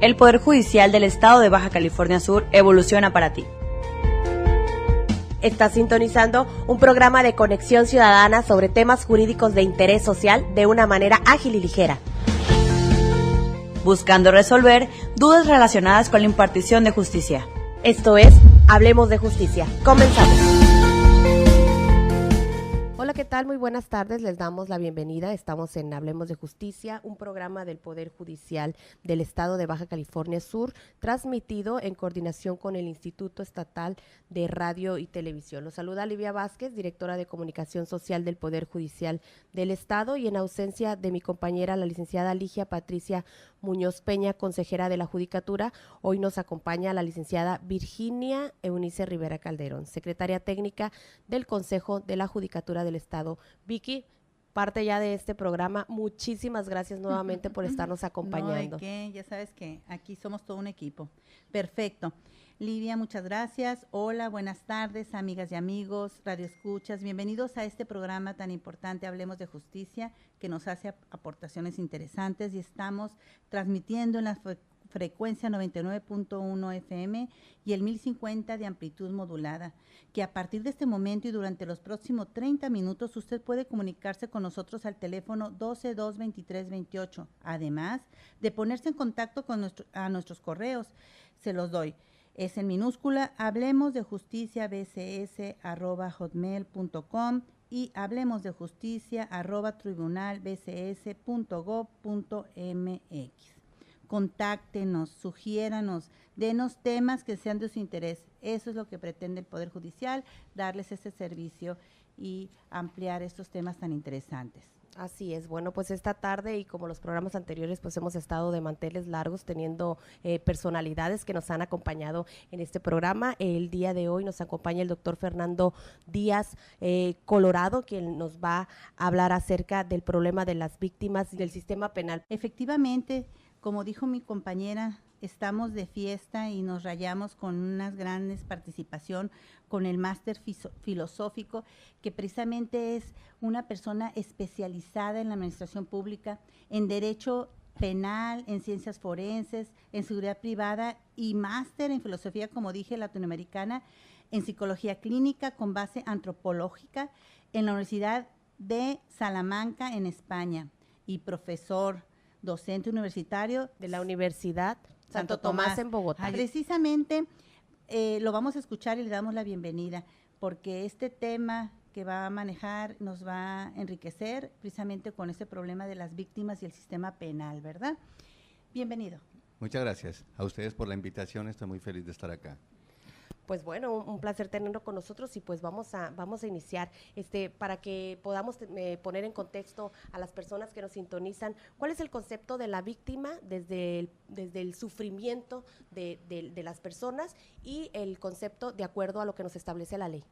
El Poder Judicial del Estado de Baja California Sur evoluciona para ti. Estás sintonizando un programa de conexión ciudadana sobre temas jurídicos de interés social de una manera ágil y ligera. Buscando resolver dudas relacionadas con la impartición de justicia. Esto es Hablemos de Justicia. Comenzamos. Hola, ¿qué tal? Muy buenas tardes, les damos la bienvenida. Estamos en Hablemos de Justicia, un programa del Poder Judicial del Estado de Baja California Sur, transmitido en coordinación con el Instituto Estatal de Radio y Televisión. Los saluda Livia Vázquez, directora de Comunicación Social del Poder Judicial del Estado, y en ausencia de mi compañera, la licenciada Ligia Patricia Muñoz Peña, consejera de la Judicatura, hoy nos acompaña la licenciada Virginia Eunice Rivera Calderón, secretaria técnica del Consejo de la Judicatura del Estado. Vicky, parte ya de este programa, muchísimas gracias nuevamente por estarnos acompañando. No, ¿de qué? Ya sabes que aquí somos todo un equipo. Perfecto. Livia, muchas gracias. Hola, buenas tardes, amigas y amigos, radioescuchas. Bienvenidos a este programa tan importante, Hablemos de Justicia, que nos hace aportaciones interesantes, y estamos transmitiendo en la frecuencia 99.1 FM y el 1050 de amplitud modulada, que a partir de este momento y durante los próximos 30 minutos usted puede comunicarse con nosotros al teléfono 12-223-28, además de ponerse en contacto con nuestros correos. Se los doy. Es en minúscula, hablemosdejusticia@hotmail.com y hablemosdejusticia@tribunalbcs.gov.mx. Contáctenos, sugiéranos, denos temas que sean de su interés. Eso es lo que pretende el Poder Judicial, darles ese servicio y ampliar estos temas tan interesantes. Así es. Bueno, pues esta tarde, y como los programas anteriores, pues hemos estado de manteles largos teniendo personalidades que nos han acompañado en este programa. El día de hoy nos acompaña el doctor Fernando Díaz Colorado, quien nos va a hablar acerca del problema de las víctimas del sistema penal. Efectivamente, como dijo mi compañera, estamos de fiesta y nos rayamos con una gran participación con el máster filosófico, que precisamente es una persona especializada en la administración pública, en derecho penal, en ciencias forenses, en seguridad privada, y máster en filosofía, como dije, latinoamericana, en psicología clínica con base antropológica en la Universidad de Salamanca, en España, y profesor docente universitario de la Universidad Santo Tomás en Bogotá. Precisamente lo vamos a escuchar y le damos la bienvenida, porque este tema que va a manejar nos va a enriquecer precisamente con ese problema de las víctimas y el sistema penal, ¿verdad? Bienvenido. Muchas gracias a ustedes por la invitación, estoy muy feliz de estar acá. Pues bueno, un placer tenerlo con nosotros, y pues vamos a iniciar para que podamos poner en contexto a las personas que nos sintonizan. ¿Cuál es el concepto de la víctima desde el sufrimiento de las personas, y el concepto de acuerdo a lo que nos establece la ley?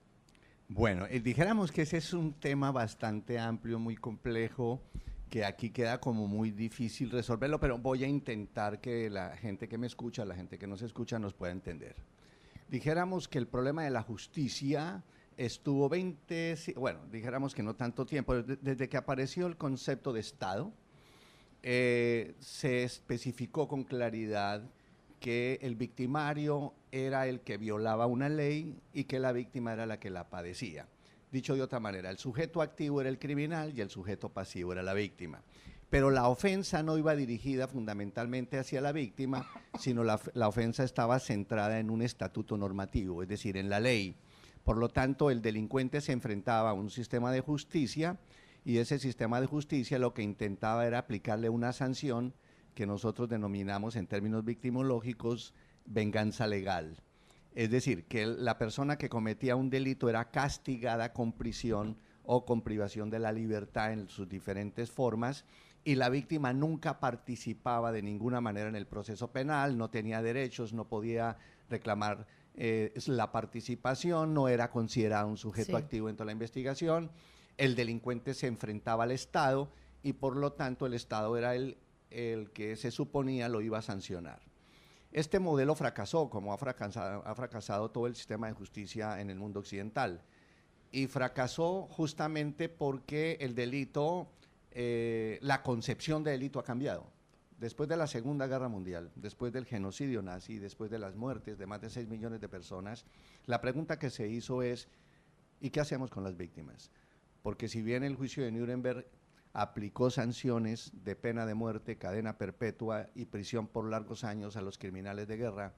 Bueno, dijéramos que ese es un tema bastante amplio, muy complejo, que aquí queda como muy difícil resolverlo, pero voy a intentar que la gente que me escucha, la gente que nos escucha, nos pueda entender. Dijéramos que el problema de la justicia estuvo dijéramos que no tanto tiempo, desde que apareció el concepto de Estado, se especificó con claridad que el victimario era el que violaba una ley y que la víctima era la que la padecía. Dicho de otra manera, el sujeto activo era el criminal y el sujeto pasivo era la víctima. Pero la ofensa no iba dirigida fundamentalmente hacia la víctima, sino la ofensa estaba centrada en un estatuto normativo, es decir, en la ley. Por lo tanto, el delincuente se enfrentaba a un sistema de justicia, y ese sistema de justicia lo que intentaba era aplicarle una sanción que nosotros denominamos en términos victimológicos venganza legal. Es decir, que la persona que cometía un delito era castigada con prisión o con privación de la libertad en sus diferentes formas, y la víctima nunca participaba de ninguna manera en el proceso penal, no tenía derechos, no podía reclamar la participación, no era considerado un sujeto activo dentro de la investigación. El delincuente se enfrentaba al Estado, y por lo tanto el Estado era el que se suponía lo iba a sancionar. Este modelo fracasó, como ha fracasado todo el sistema de justicia en el mundo occidental, y fracasó justamente porque el delito, la concepción de delito ha cambiado. después de la Segunda Guerra Mundial, después del genocidio nazi, después de las muertes de más de 6 millones de personas, la pregunta que se hizo es, ¿y qué hacemos con las víctimas? Porque si bien el juicio de Nuremberg aplicó sanciones de pena de muerte, cadena perpetua y prisión por largos años a los criminales de guerra,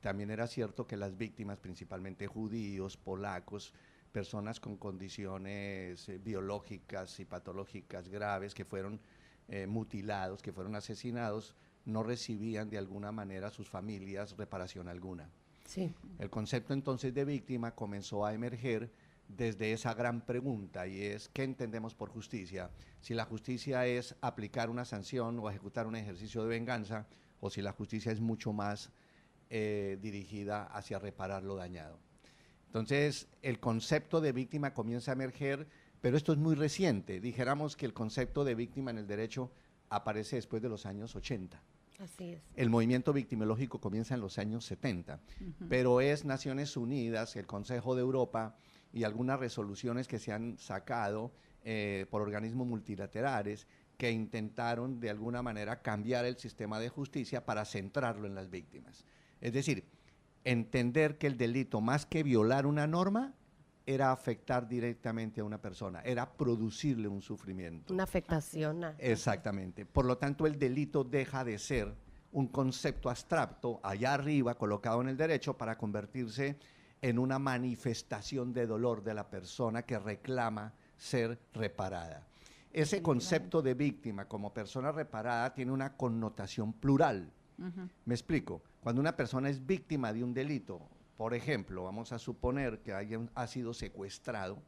también era cierto que las víctimas, principalmente judíos, polacos, personas con condiciones biológicas y patológicas graves que fueron mutilados, que fueron asesinados, no recibían de alguna manera sus familias reparación alguna. Sí. El concepto entonces de víctima comenzó a emerger desde esa gran pregunta, y es, ¿qué entendemos por justicia? Si la justicia es aplicar una sanción o ejecutar un ejercicio de venganza, o si la justicia es mucho más dirigida hacia reparar lo dañado. Entonces, el concepto de víctima comienza a emerger, pero esto es muy reciente. Dijéramos que el concepto de víctima en el derecho aparece después de los años 80. Así es. El movimiento victimológico comienza en los años 70, pero es Naciones Unidas, el Consejo de Europa y algunas resoluciones que se han sacado por organismos multilaterales que intentaron de alguna manera cambiar el sistema de justicia para centrarlo en las víctimas. Es decir, entender que el delito, más que violar una norma, era afectar directamente a una persona, era producirle un sufrimiento. Una afectación. Exactamente. Por lo tanto, el delito deja de ser un concepto abstracto allá arriba, colocado en el derecho, para convertirse en una manifestación de dolor de la persona que reclama ser reparada. Ese concepto de víctima como persona reparada tiene una connotación plural. Me explico. Cuando una persona es víctima de un delito, por ejemplo, vamos a suponer que alguien ha sido secuestrado,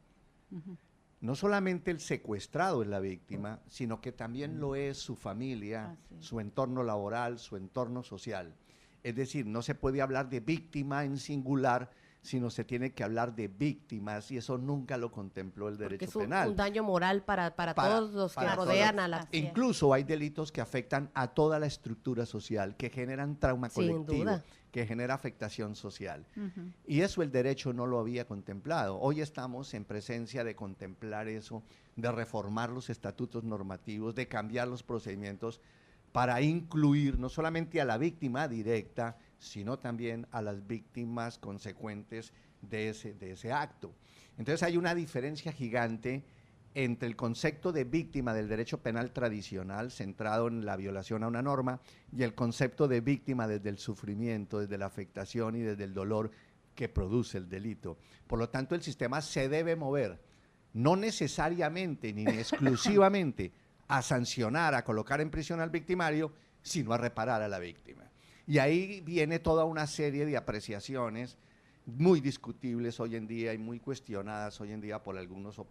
no solamente el secuestrado es la víctima, sino que también lo es su familia, su entorno laboral, su entorno social. Es decir, no se puede hablar de víctima en singular, sino se tiene que hablar de víctimas, y eso nunca lo contempló el derecho penal. Es un daño moral para todos los que rodean a la... Incluso hay delitos que afectan a toda la estructura social, que generan trauma colectivo, Sin duda. que genera afectación social. Y eso el derecho no lo había contemplado. Hoy estamos en presencia de contemplar eso, de reformar los estatutos normativos, de cambiar los procedimientos para incluir no solamente a la víctima directa, sino también a las víctimas consecuentes de ese acto. Entonces hay una diferencia gigante entre el concepto de víctima del derecho penal tradicional, centrado en la violación a una norma, y el concepto de víctima desde el sufrimiento, desde la afectación y desde el dolor que produce el delito. Por lo tanto, el sistema se debe mover, no necesariamente ni exclusivamente a sancionar, a colocar en prisión al victimario, sino a reparar a la víctima. Y ahí viene toda una serie de apreciaciones muy discutibles hoy en día y muy cuestionadas hoy en día por algunos,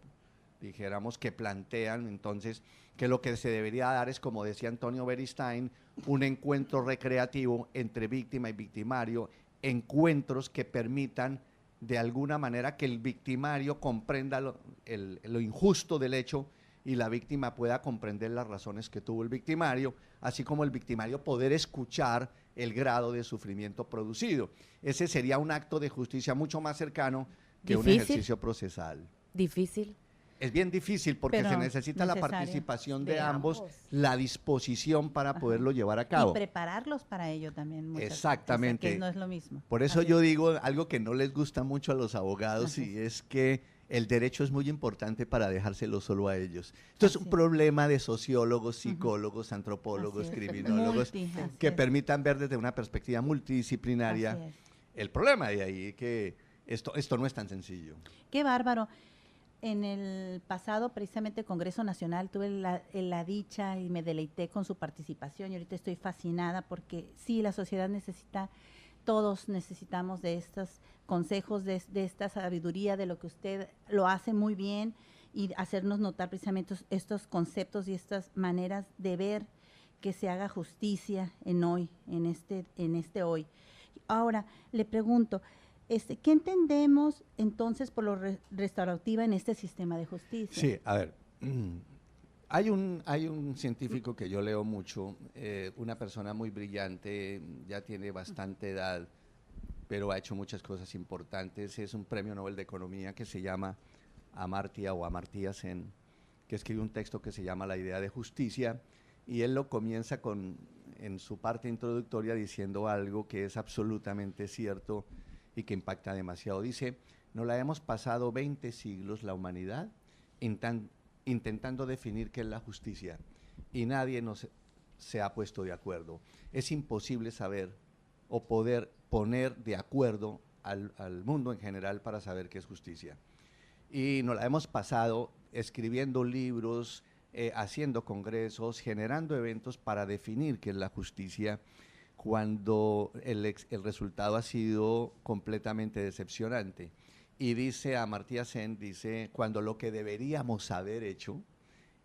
dijéramos, que plantean entonces que lo que se debería dar es, como decía Antonio Beristain, un encuentro recreativo entre víctima y victimario, encuentros que permitan de alguna manera que el victimario comprenda lo injusto del hecho y la víctima pueda comprender las razones que tuvo el victimario, así como el victimario poder escuchar el grado de sufrimiento producido. Ese sería un acto de justicia mucho más cercano que un ejercicio procesal. Difícil. Es bien difícil porque Pero se necesita la necesario. participación De de ambos, ambos. la disposición para poderlo llevar a cabo. Y prepararlos para ello también. Exactamente. Que no es lo mismo. Por eso Así yo es. digo algo que no les gusta mucho a los abogados, y es que el derecho es muy importante para dejárselo solo a ellos. Esto es un problema de sociólogos, psicólogos, antropólogos, Así es. criminólogos, Así que es. permitan ver desde una perspectiva multidisciplinaria Así es. el problema. De ahí que esto no es tan sencillo. Qué bárbaro. En el pasado, precisamente, Congreso Nacional, tuve la dicha y me deleité con su participación, y ahorita estoy fascinada porque sí, la sociedad necesita, todos necesitamos de estos consejos, de esta sabiduría, de lo que usted lo hace muy bien, y hacernos notar precisamente estos conceptos y estas maneras de ver que se haga justicia en hoy, en este hoy. Ahora, le pregunto, ¿qué entendemos entonces por lo restaurativa en este sistema de justicia? Sí, a ver, hay un científico que yo leo mucho, una persona muy brillante, ya tiene bastante edad, pero ha hecho muchas cosas importantes. Es un premio Nobel de Economía que se llama Amartya Sen, que escribe un texto que se llama La idea de justicia, y él lo comienza con en su parte introductoria diciendo algo que es absolutamente cierto y que impacta demasiado. Dice, nos la hemos pasado 20 siglos la humanidad intentando definir qué es la justicia y nadie se ha puesto de acuerdo. Es imposible saber o poder poner de acuerdo al mundo en general para saber qué es justicia. Y nos la hemos pasado escribiendo libros, haciendo congresos, generando eventos para definir qué es la justicia, cuando el resultado ha sido completamente decepcionante. Y dice Amartya Sen, dice, cuando lo que deberíamos haber hecho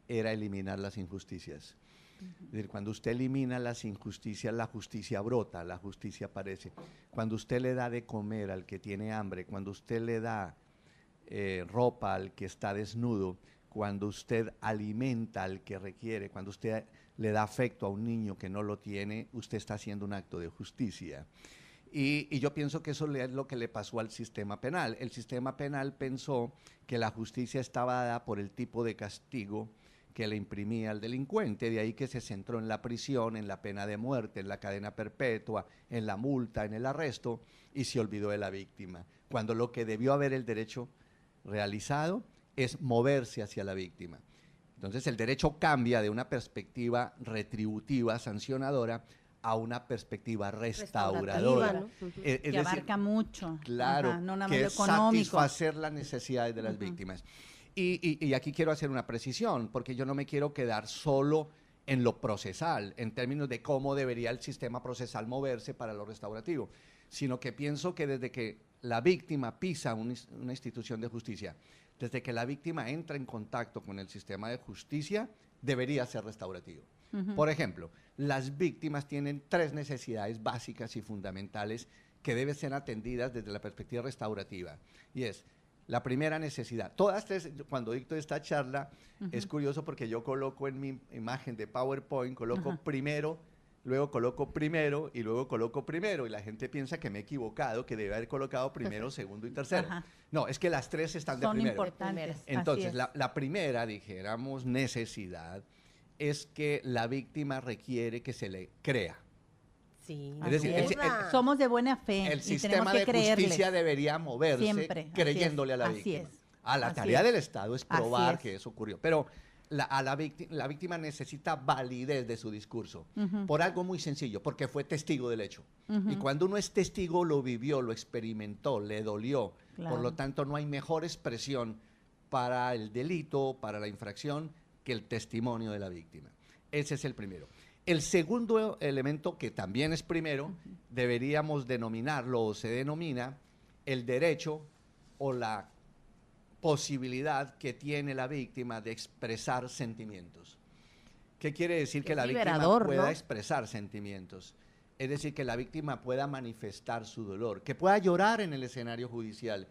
era eliminar las injusticias. Es decir, cuando usted elimina las injusticias, la justicia brota, la justicia aparece. Cuando usted le da de comer al que tiene hambre, cuando usted le da ropa al que está desnudo, cuando usted alimenta al que requiere, cuando usted le da afecto a un niño que no lo tiene, usted está haciendo un acto de justicia. Y yo pienso que eso es lo que le pasó al sistema penal. El sistema penal pensó que la justicia estaba dada por el tipo de castigo que le imprimía al delincuente, de ahí que se centró en la prisión, en la pena de muerte, en la cadena perpetua, en la multa, en el arresto, y se olvidó de la víctima, cuando lo que debió haber el derecho realizado es moverse hacia la víctima. Entonces el derecho cambia de una perspectiva retributiva, sancionadora, a una perspectiva restauradora, ¿no? Que decir, abarca mucho. Claro, Ajá, no nada más que lo es económico. satisfacer las necesidades de las víctimas. Y aquí quiero hacer una precisión, porque yo no me quiero quedar solo en lo procesal, en términos de cómo debería el sistema procesal moverse para lo restaurativo, sino que pienso que desde que la víctima pisa una institución de justicia, desde que la víctima entra en contacto con el sistema de justicia, debería ser restaurativo. Por ejemplo, las víctimas tienen 3 necesidades básicas y fundamentales que deben ser atendidas desde la perspectiva restaurativa. Y es, la primera necesidad, todas 3, cuando dicto esta charla, es curioso porque yo coloco en mi imagen de PowerPoint, coloco primero, luego coloco primero y luego coloco primero, y la gente piensa que me he equivocado, que debe haber colocado primero, segundo y tercero. No, es que las 3 están de primero. Son importantes. Entonces, la primera, dijéramos, necesidad es que la víctima requiere que se le crea. Sí, Es decir, somos de buena fe El y sistema tenemos que de creerles. justicia debería moverse Siempre, creyéndole a la así víctima. es. La Así tarea es. del Estado es Así probar es. que eso ocurrió. Pero la víctima necesita validez de su discurso por algo muy sencillo, porque fue testigo del hecho. Y cuando uno es testigo, lo vivió, lo experimentó, le dolió. Claro. Por lo tanto, no hay mejor expresión para el delito, para la infracción, que el testimonio de la víctima. Ese es el primero. El segundo elemento, que también es primero, deberíamos denominarlo o se denomina el derecho o la posibilidad que tiene la víctima de expresar sentimientos. ¿Qué quiere decir? Que la víctima pueda, ¿no?, expresar sentimientos. Es decir, que la víctima pueda manifestar su dolor, que pueda llorar en el escenario judicial,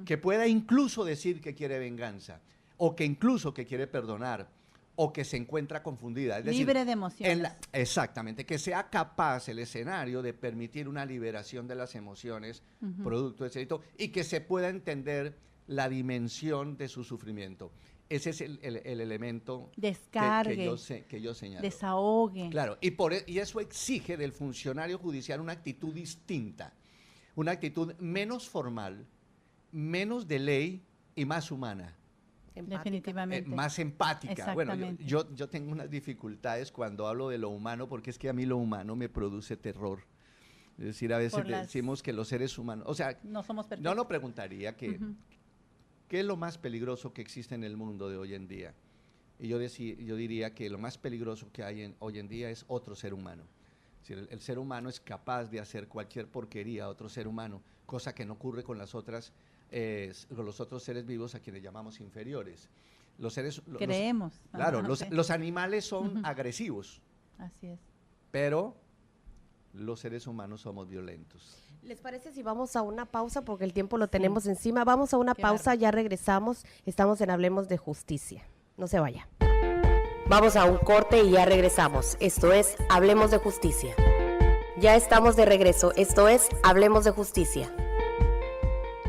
que pueda incluso decir que quiere venganza, o que incluso que quiere perdonar, o que se encuentra confundida. Es decir, libre de emociones. Exactamente, que sea capaz el escenario de permitir una liberación de las emociones producto de ese delito y que se pueda entender la dimensión de su sufrimiento. Ese es el elemento Descargue, que yo señalo. desahogue. Claro, y eso exige del funcionario judicial una actitud distinta, una actitud menos formal, menos de ley y más humana. Definitivamente. Más empática. Bueno, Exactamente. yo tengo unas dificultades cuando hablo de lo humano, porque es que a mí lo humano me produce terror. Es decir, a veces decimos que los seres humanos, o sea, no somos perfectos. yo no preguntaría ¿qué es lo más peligroso que existe en el mundo de hoy en día? Y yo diría que lo más peligroso que hay hoy en día es otro ser humano. Es decir, el ser humano es capaz de hacer cualquier porquería a otro ser humano, cosa que no ocurre con los otros seres vivos a quienes llamamos inferiores. Creemos. Claro, los animales son agresivos. Así es. Pero los seres humanos somos violentos. ¿Les parece si vamos a una pausa? Porque el tiempo lo tenemos encima. Vamos a una pausa, ya regresamos. Estamos en Hablemos de Justicia. No se vaya. Vamos a un corte y ya regresamos. Esto es Hablemos de Justicia. Ya estamos de regreso. Esto es Hablemos de Justicia.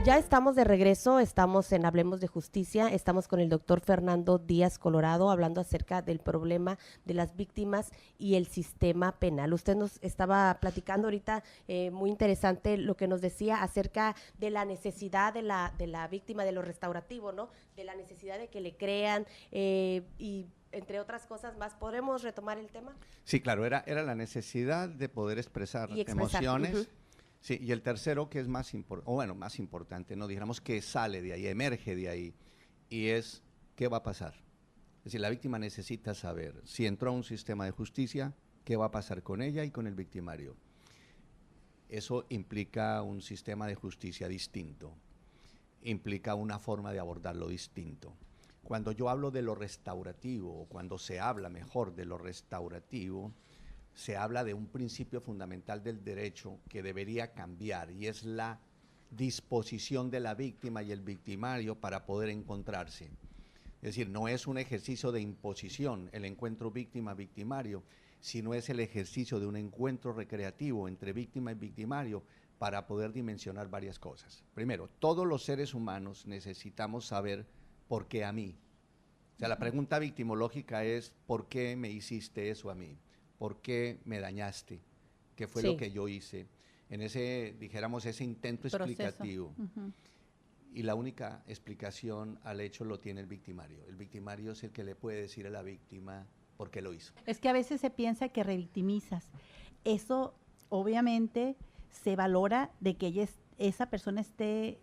Ya estamos de regreso, estamos en Hablemos de Justicia, estamos con el doctor Fernando Díaz Colorado hablando acerca del problema de las víctimas y el sistema penal. Usted nos estaba platicando ahorita, muy interesante lo que nos decía acerca de la necesidad de la víctima, de lo restaurativo, ¿no? De la necesidad de que le crean y entre otras cosas más. ¿Podremos retomar el tema? Sí, claro, era la necesidad de poder expresar Y expresar, emociones. ujú. Sí, y el tercero que es más importante, no dijéramos que sale de ahí, emerge de ahí, y es ¿qué va a pasar? Es decir, la víctima necesita saber si entró a un sistema de justicia, qué va a pasar con ella y con el victimario. Eso implica un sistema de justicia distinto, implica una forma de abordarlo distinto. Cuando yo hablo de lo restaurativo, o cuando se habla mejor de lo restaurativo, se habla de un principio fundamental del derecho que debería cambiar, y es la disposición de la víctima y el victimario para poder encontrarse. Es decir, no es un ejercicio de imposición el encuentro víctima-victimario, sino es el ejercicio de un encuentro recreativo entre víctima y victimario para poder dimensionar varias cosas. Primero, todos los seres humanos necesitamos saber por qué a mí. O sea, la pregunta victimológica es ¿por qué me hiciste eso a mí? ¿Por qué me dañaste? ¿Qué fue lo que yo hice? En ese, dijéramos, ese intento explicativo. Y la única explicación al hecho lo tiene el victimario. El victimario es el que le puede decir a la víctima por qué lo hizo. Es que a veces se piensa que revictimizas. Eso, obviamente, se valora de que esa persona esté...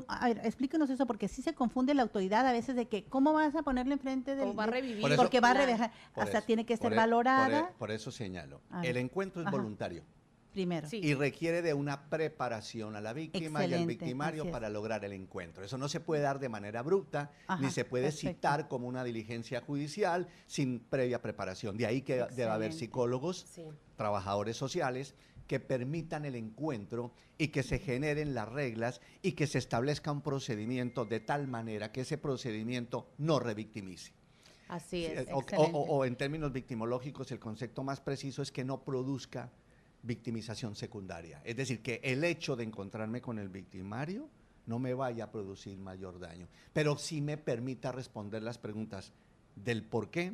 A ver, explíquenos eso, porque sí se confunde la autoridad a veces de que, ¿cómo vas a ponerle enfrente del...? ¿Cómo va a revivir? Por eso- Porque va a revejar, hasta tiene que ser valorada. Por eso señalo. A ver. El encuentro es Ajá. voluntario Primero. Sí. y requiere de una preparación a la víctima y al Excelente, victimario así es. para lograr el encuentro. Eso no se puede dar de manera abrupta, Ajá, ni se puede perfecto. citar como una diligencia judicial sin previa preparación. De ahí que debe haber Excelente. psicólogos, Sí. trabajadores sociales, que permitan el encuentro y que se generen las reglas y que se establezca un procedimiento de tal manera que ese procedimiento no revictimice. Así es. O en términos victimológicos, el concepto más preciso es que no produzca victimización secundaria. Es decir, que el hecho de encontrarme con el victimario no me vaya a producir mayor daño, pero sí me permita responder las preguntas del por qué,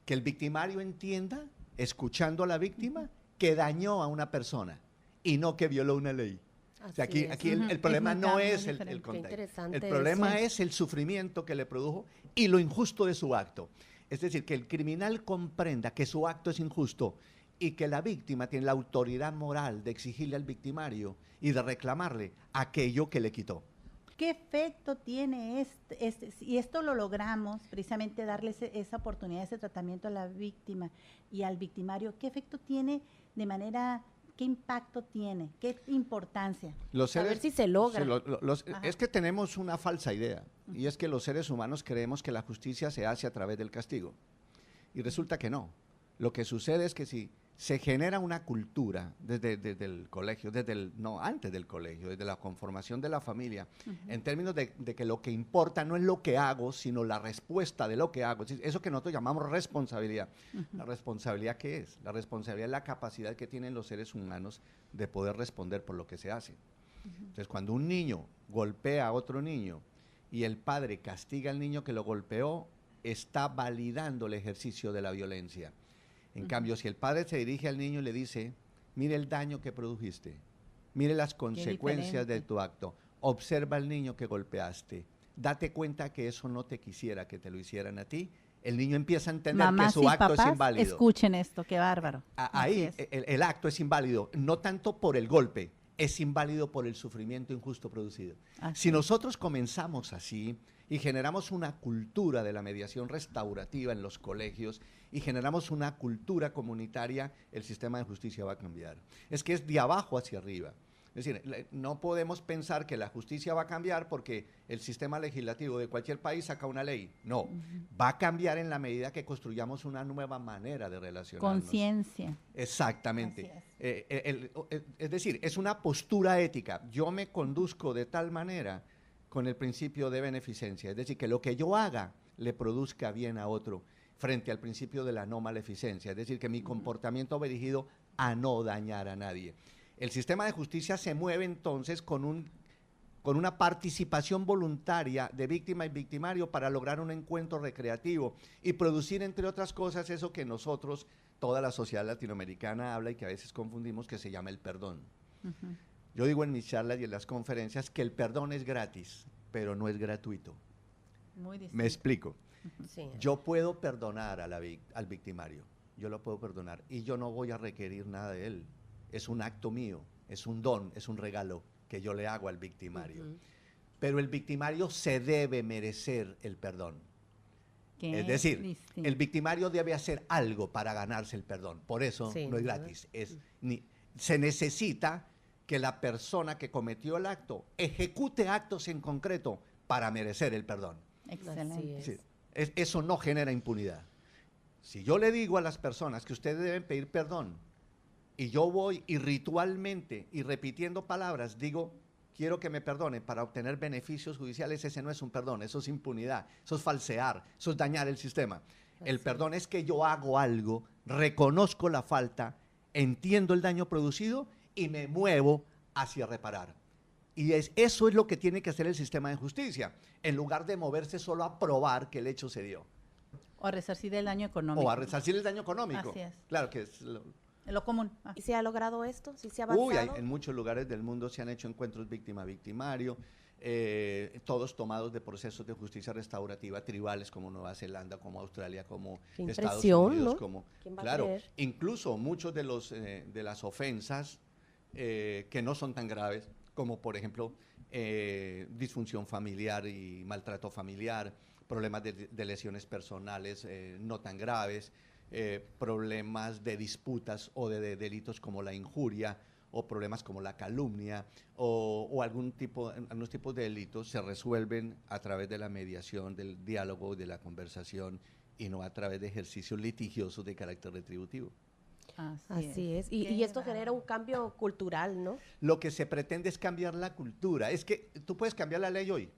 que el victimario entienda, escuchando a la víctima, que dañó a una persona y no que violó una ley. O sea, Así aquí es. el problema muy no muy es el diferente. Qué contexto. interesante El problema eso. es el sufrimiento que le produjo y lo injusto de su acto. Es decir, que el criminal comprenda que su acto es injusto y que la víctima tiene la autoridad moral de exigirle al victimario y de reclamarle aquello que le quitó. ¿Qué efecto tiene y esto lo logramos, precisamente darle esa oportunidad, ese tratamiento a la víctima y al victimario? ¿Qué efecto tiene de manera, qué impacto tiene, qué importancia? A ver si se logra. Ajá. Es que tenemos una falsa idea, y es que los seres humanos creemos que la justicia se hace a través del castigo. Y resulta que no. Lo que sucede es que si se genera una cultura desde el colegio, antes del colegio, desde la conformación de la familia, en términos de que lo que importa no es lo que hago, sino la respuesta de lo que hago. Es decir, eso que nosotros llamamos responsabilidad. ¿La responsabilidad qué es? La responsabilidad es la capacidad que tienen los seres humanos de poder responder por lo que se hace. Entonces, cuando un niño golpea a otro niño y el padre castiga al niño que lo golpeó, está validando el ejercicio de la violencia. En cambio, si el padre se dirige al niño y le dice, mire el daño que produjiste, mire las consecuencias de diferente. tu acto, observa al niño que golpeaste, date cuenta que eso no te quisiera que te lo hicieran a ti, el niño empieza a entender Mamás que y su acto papás, es inválido. escuchen esto, qué bárbaro. Ahí Así es. el acto es inválido, no tanto por el golpe, es inválido por el sufrimiento injusto producido. Así Si es. nosotros comenzamos así y generamos una cultura de la mediación restaurativa en los colegios y generamos una cultura comunitaria, el sistema de justicia va a cambiar. Es que es de abajo hacia arriba. Es decir, no podemos pensar que la justicia va a cambiar porque el sistema legislativo de cualquier país saca una ley. No, va a cambiar en la medida que construyamos una nueva manera de relacionarnos. Conciencia. Exactamente. Así Es decir, es una postura ética. Yo me conduzco de tal manera con el principio de beneficencia. Es decir, que lo que yo haga le produzca bien a otro frente al principio de la no maleficencia. Es decir, que mi comportamiento va dirigido a no dañar a nadie. El sistema de justicia se mueve entonces con con una participación voluntaria de víctima y victimario para lograr un encuentro recreativo y producir, entre otras cosas, eso que nosotros, toda la sociedad latinoamericana habla y que a veces confundimos, que se llama el perdón. Yo digo en mis charlas y en las conferencias que el perdón es gratis, pero no es gratuito. Muy distinto. Me explico. Sí. Yo puedo perdonar al victimario, yo lo puedo perdonar y yo no voy a requerir nada de él. Es un acto mío, es un don, es un regalo que yo le hago al victimario. Pero el victimario se debe merecer el perdón. Qué Es decir, distinto. el victimario debe hacer algo para ganarse el perdón. Por eso Sí, no es ¿verdad? gratis. Se necesita que la persona que cometió el acto ejecute actos en concreto para merecer el perdón. Excelente. Así es. Sí, eso no genera impunidad. Si yo le digo a las personas que ustedes deben pedir perdón y yo voy y ritualmente y repitiendo palabras digo, quiero que me perdonen para obtener beneficios judiciales, ese no es un perdón, eso es impunidad, eso es falsear, eso es dañar el sistema. El Así perdón es que yo hago algo, reconozco la falta, entiendo el daño producido y me muevo hacia reparar. Y eso es lo que tiene que hacer el sistema de justicia, en lugar de moverse solo a probar que el hecho se dio. O a resarcir el daño económico. O a resarcir el daño económico. Así es. Claro que es Lo común. ¿Y se ha logrado esto? ¿Sí se ha avanzado? Uy, en muchos lugares del mundo se han hecho encuentros víctima-victimario, todos tomados de procesos de justicia restaurativa tribales como Nueva Zelanda, como Australia, como Qué Estados impresión, Unidos, ¿no? como ¿Quién va a claro, creer? incluso muchos de las ofensas que no son tan graves, como por ejemplo disfunción familiar y maltrato familiar, problemas de lesiones personales no tan graves, problemas de disputas o de delitos como la injuria o problemas como la calumnia o algunos tipos de delitos se resuelven a través de la mediación, del diálogo, de la conversación y no a través de ejercicios litigiosos de carácter retributivo. Así es. Qué Y esto genera un bárbaro. cambio cultural, ¿no? Lo que se pretende es cambiar la cultura. Es que tú puedes cambiar la ley hoy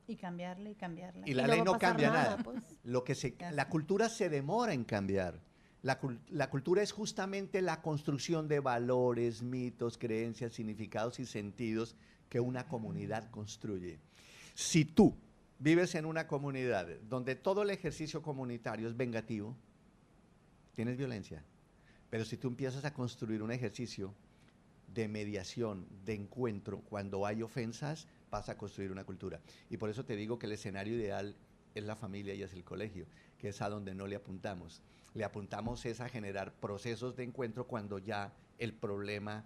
Y cambiarla y cambiarla. y la no ley va a no pasar cambia nada, nada. pues. La cultura se demora en cambiar. La cultura es justamente la construcción de valores, mitos, creencias, significados y sentidos que una comunidad construye. Si tú vives en una comunidad donde todo el ejercicio comunitario es vengativo, tienes violencia. Pero si tú empiezas a construir un ejercicio de mediación, de encuentro, cuando hay ofensas, vas a construir una cultura. Y por eso te digo que el escenario ideal es la familia y es el colegio, que es a donde no le apuntamos. Le apuntamos es a generar procesos de encuentro cuando ya el problema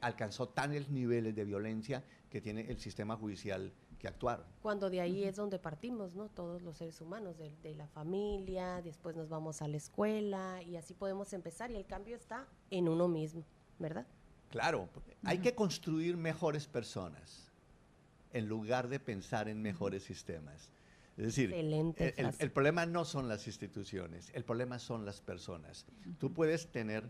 alcanzó tales niveles de violencia que tiene el sistema judicial que actuar. Cuando de ahí es donde partimos, ¿no? Todos los seres humanos, de la familia, después nos vamos a la escuela y así podemos empezar y el cambio está en uno mismo, ¿verdad? Claro, hay que construir mejores personas en lugar de pensar en mejores sistemas. Es decir, Excelente frase. el problema no son las instituciones, el problema son las personas. Tú puedes tener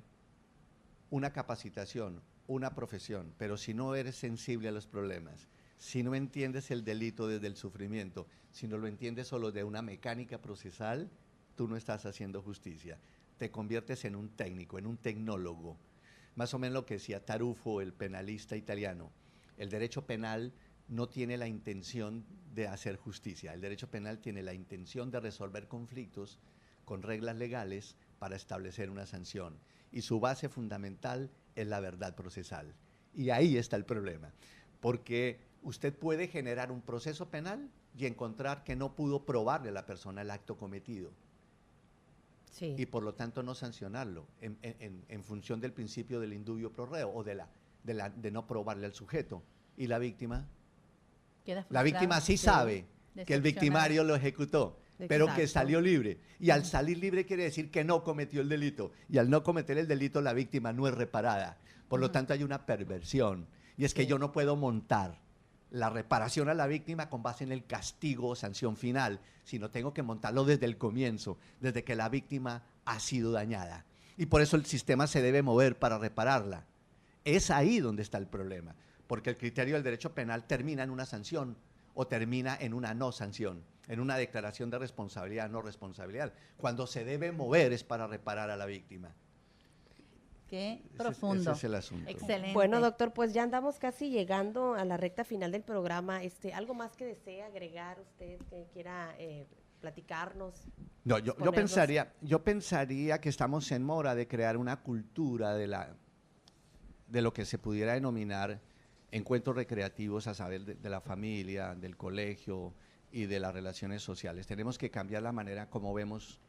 una capacitación, una profesión, pero si no eres sensible a los problemas, si no entiendes el delito desde el sufrimiento, si no lo entiendes solo de una mecánica procesal, tú no estás haciendo justicia. Te conviertes en un técnico, en un tecnólogo. Más o menos lo que decía Tarufo, el penalista italiano. El derecho penal no tiene la intención de hacer justicia. El derecho penal tiene la intención de resolver conflictos con reglas legales para establecer una sanción. Y su base fundamental es la verdad procesal. Y ahí está el problema. Porque usted puede generar un proceso penal y encontrar que no pudo probarle a la persona el acto cometido. Sí. Y por lo tanto no sancionarlo en función del principio del indubio pro reo o de no probarle al sujeto. Y la víctima Queda La víctima frustrada. sí sabe que el decepcionada. victimario lo ejecutó, pero que Exacto. salió libre. Y al salir libre quiere decir que no cometió el delito. Y al no cometer el delito, la víctima no es reparada. Por lo tanto, hay una perversión. Y es que Sí. yo no puedo montar la reparación a la víctima con base en el castigo o sanción final, sino tengo que montarlo desde el comienzo, desde que la víctima ha sido dañada. Y por eso el sistema se debe mover para repararla. Es ahí donde está el problema, porque el criterio del derecho penal termina en una sanción o termina en una no sanción, en una declaración de responsabilidad, no responsabilidad. Cuando se debe mover es para reparar a la víctima. Qué profundo. Ese es el asunto. Excelente. Bueno, doctor, pues ya andamos casi llegando a la recta final del programa. ¿Algo más que desee agregar usted, que quiera platicarnos? No, yo pensaría que estamos en mora de crear una cultura de lo que se pudiera denominar encuentros recreativos a saber de la familia, del colegio y de las relaciones sociales. Tenemos que cambiar la manera como vemos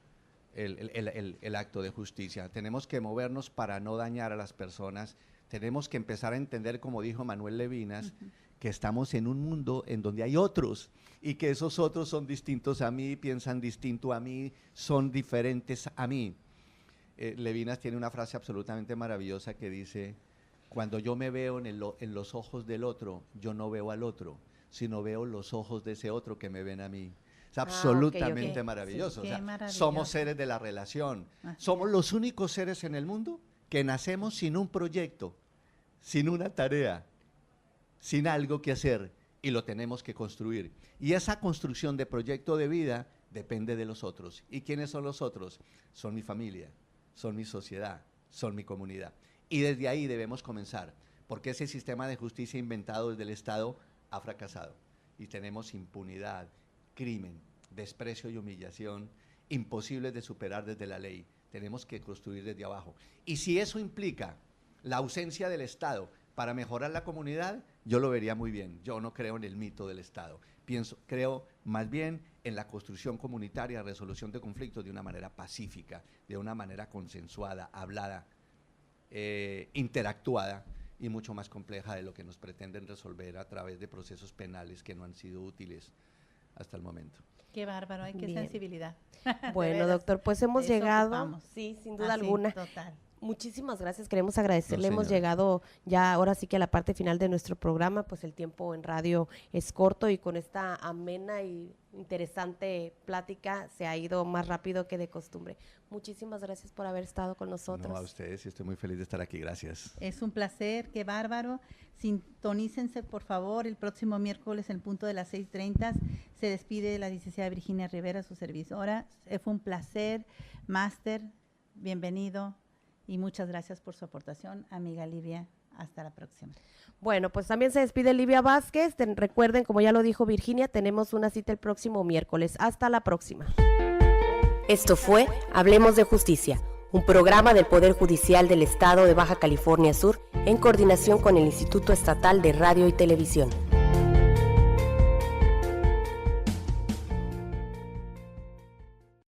el acto de justicia. Tenemos que movernos para no dañar a las personas. Tenemos que empezar a entender, como dijo Manuel Levinas, que estamos en un mundo en donde hay otros y que esos otros son distintos a mí, piensan distinto a mí, son diferentes a mí. Levinas tiene una frase absolutamente maravillosa que dice: cuando yo me veo en los ojos del otro, yo no veo al otro, sino veo los ojos de ese otro que me ven a mí. Es absolutamente maravilloso. Sí, o sea, maravilloso. Somos seres de la relación. Somos los únicos seres en el mundo que nacemos sin un proyecto, sin una tarea, sin algo que hacer, y lo tenemos que construir. Y esa construcción de proyecto de vida depende de los otros. ¿Y quiénes son los otros? Son mi familia, son mi sociedad, son mi comunidad. Y desde ahí debemos comenzar, porque ese sistema de justicia inventado desde el Estado ha fracasado. Y tenemos impunidad, crimen, desprecio y humillación imposibles de superar desde la ley. Tenemos que construir desde abajo. Y si eso implica la ausencia del Estado para mejorar la comunidad, yo lo vería muy bien. Yo no creo en el mito del Estado. Creo más bien en la construcción comunitaria, resolución de conflictos de una manera pacífica, de una manera consensuada, hablada, interactuada y mucho más compleja de lo que nos pretenden resolver a través de procesos penales que no han sido útiles hasta el momento. Qué bárbaro, qué Bien. sensibilidad. Bueno, doctor, pues hemos De eso llegado, ocupamos. sí, sin duda Así, alguna. total. Muchísimas gracias, queremos agradecerle. No, Hemos señora. llegado ya ahora sí que a la parte final de nuestro programa, pues el tiempo en radio es corto y con esta amena y interesante plática se ha ido más rápido que de costumbre. Muchísimas gracias por haber estado con nosotros. No, a ustedes, y estoy muy feliz de estar aquí. Gracias. Es un placer, qué bárbaro. Sintonícense, por favor, el próximo miércoles en punto de las 6:30. Se despide la licenciada Virginia Rivera, su servidora. Fue un placer. Máster, bienvenido y muchas gracias por su aportación. Amiga Livia, hasta la próxima. Bueno, pues también se despide Livia Vázquez. Recuerden, como ya lo dijo Virginia, tenemos una cita el próximo miércoles. Hasta la próxima. Esto fue Hablemos de Justicia, un programa del Poder Judicial del Estado de Baja California Sur en coordinación con el Instituto Estatal de Radio y Televisión.